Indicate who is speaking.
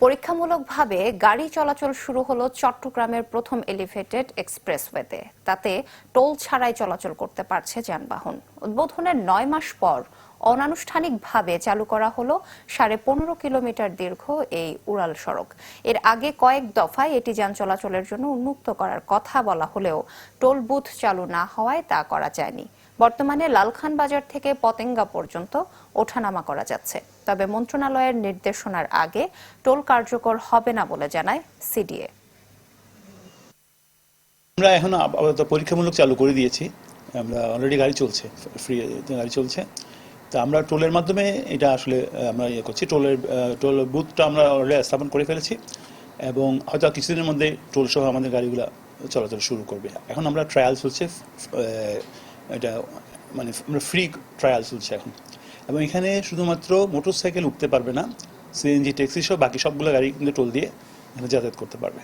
Speaker 1: পরীক্ষামূলকভাবে গাড়ি চলাচল শুরু হলো চট্টগ্রামের প্রথম এলিভেটেড এক্সপ্রেসওয়েতে। তাতে টোল ছাড়াই চলাচল করতে পারছে যানবাহন। উদ্বোধনের ৯ মাস পর অনানুষ্ঠানিকভাবে চালু করা হলো ১৫.৫ কিলোমিটার দীর্ঘ এই উড়াল সড়ক। এর আগে কয়েক দফায় এটি যান চলাচলের জন্য উন্মুক্ত করার কথা বলা হলেও টোল বুথ চালু না হওয়ায় তা করা যায়নি। বর্তমানে লালখান বাজার থেকে পতেঙ্গা পর্যন্ত ওঠানামা করা যাচ্ছে। তবে মন্ত্রণালয়ের নির্দেশনার আগে টোল কার্যকর হবে না বলে জানায় সিডিএ।
Speaker 2: আমরা এখন আপাতত পরীক্ষামূলক চালু করে দিয়েছি। আমরা অলরেডি গাড়ি চলছে, ফ্রি গাড়ি চলছে। তো আমরা টোলের মাধ্যমে এটা আসলে আমরা করছি। টোল বুথটা আমরা অলরেডি স্থাপন করে ফেলেছি এবং হয়তো কিছুদিনের মধ্যে টোল সহ আমাদের গাড়িগুলো চলাচল শুরু করবে। এখন আমরা ট্রায়ালস হচ্ছে, এটা মানে আমরা ফ্রি ট্রায়ালস হচ্ছে এখন। এবং এখানে শুধুমাত্র মোটরসাইকেল উঠতে পারবে না, সিএনজি, ট্যাক্সি সহ বাকি সবগুলো গাড়ি কিন্তু টোল দিয়ে এখানে যাতায়াত করতে পারবে।